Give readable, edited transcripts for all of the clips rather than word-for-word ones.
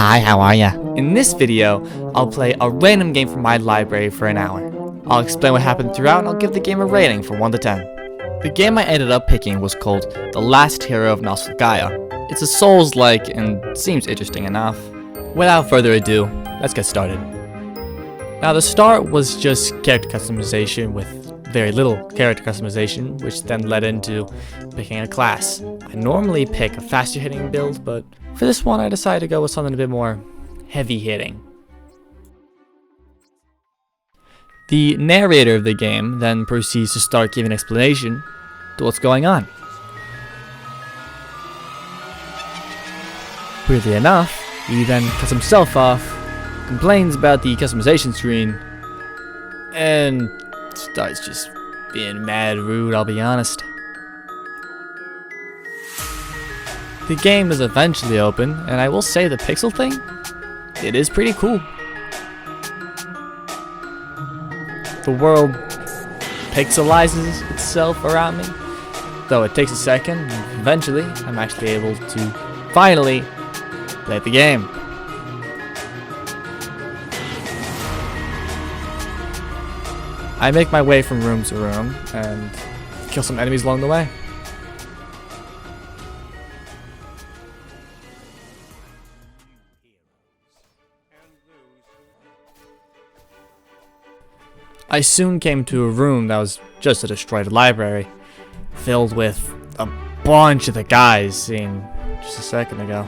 Hi, how are ya? In this video, I'll play a random game from my library for an hour. I'll explain what happened throughout and I'll give the game a rating from 1 to 10. The game I ended up picking was called The Last Hero of NOSTALGAIA. It's a Souls-like and seems interesting enough. Without further ado, let's get started. Now the start was just character customization with very little character customization, which then led into picking a class. I normally pick a faster hitting build, but for this one I decided to go with something a bit more heavy hitting. The narrator of the game then proceeds to start giving explanation to what's going on. Weirdly enough, he then cuts himself off, complains about the customization screen, and starts just being mad rude, I'll be honest. The game does eventually open, and I will say the pixel thing, it is pretty cool. The world pixelizes itself around me, though it takes a second, and eventually I'm actually able to finally play the game. I make my way from room to room and kill some enemies along the way. I soon came to a room that was just a destroyed library, filled with a bunch of the guys seen just a second ago.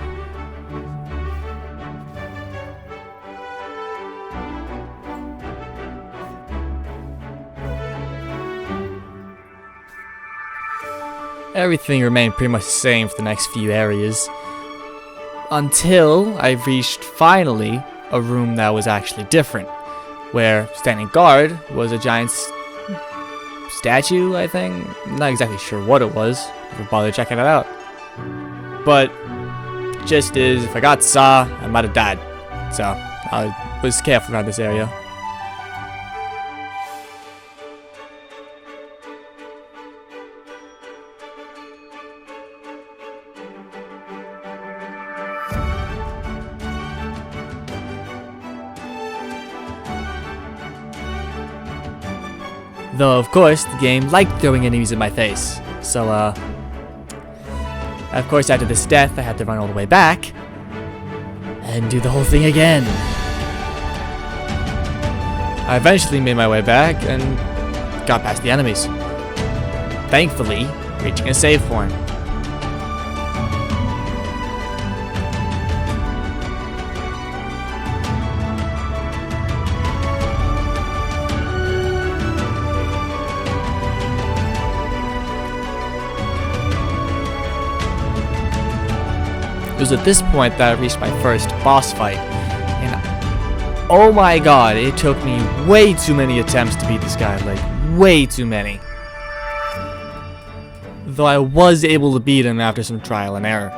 Everything remained pretty much the same for the next few areas, until I reached finally a room that was actually different, where standing guard was a giant statue, I think. I'm not exactly sure what it was, never bothered checking it out. But just as if I got saw, I might have died, so I was careful around this area. Though, of course, the game liked throwing enemies in my face. So, of course, after this death, I had to run all the way back and do the whole thing again. I eventually made my way back and got past the enemies, thankfully reaching a save point. It was at this point that I reached my first boss fight, and oh my god, it took me way too many attempts to beat this guy, like way too many. Though I was able to beat him after some trial and error.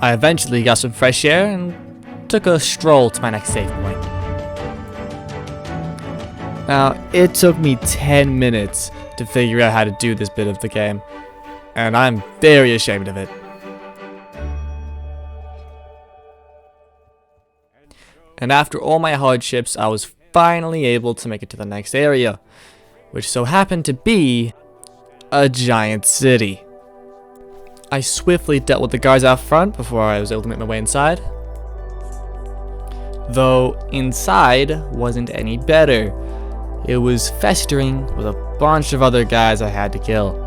I eventually got some fresh air and took a stroll to my next save point. Now, it took me 10 minutes to figure out how to do this bit of the game, and I'm very ashamed of it. And after all my hardships, I was finally able to make it to the next area, which so happened to be a giant city. I swiftly dealt with the guards out front before I was able to make my way inside. Though inside wasn't any better. It was festering with a bunch of other guys I had to kill.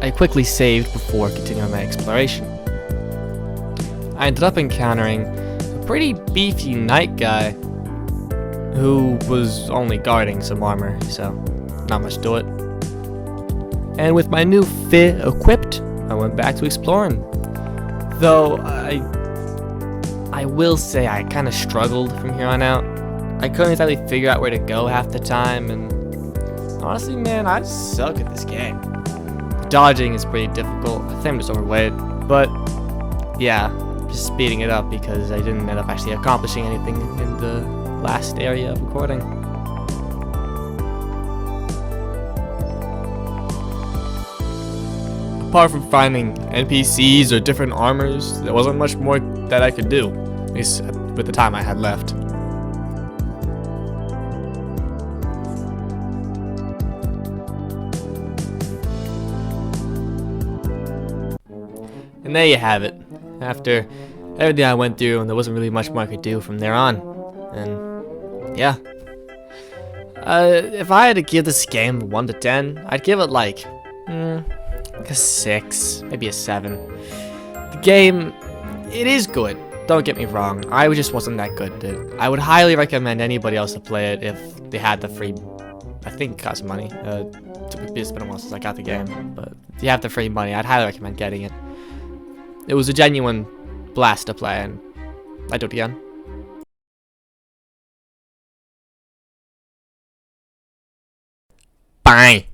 I quickly saved before continuing my exploration. I ended up encountering a pretty beefy knight guy who was only guarding some armor, so not much to it. And with my new fit equipped, I went back to exploring. Though I will say I kind of struggled from here on out. I couldn't exactly figure out where to go half the time, and honestly, man, I suck at this game. Dodging is pretty difficult. I think I'm just overweight, but yeah, just speeding it up because I didn't end up actually accomplishing anything in the last area of recording. apart from finding NPCs or different armors, there wasn't much more that I could do, at least with the time I had left. And there you have it. After everything I went through, there wasn't really much more I could do from there on. And yeah. If I had to give this game 1 to 10, I'd give it like a 6, maybe a 7. The game, it is good. Don't get me wrong. I just wasn't that good at it. I would highly recommend anybody else to play it if they had the free. I think it costs money. It's been a while since I got the game, but if you have the free money, I'd highly recommend getting it. It was a genuine blast to play, and I'd do it again. Bye.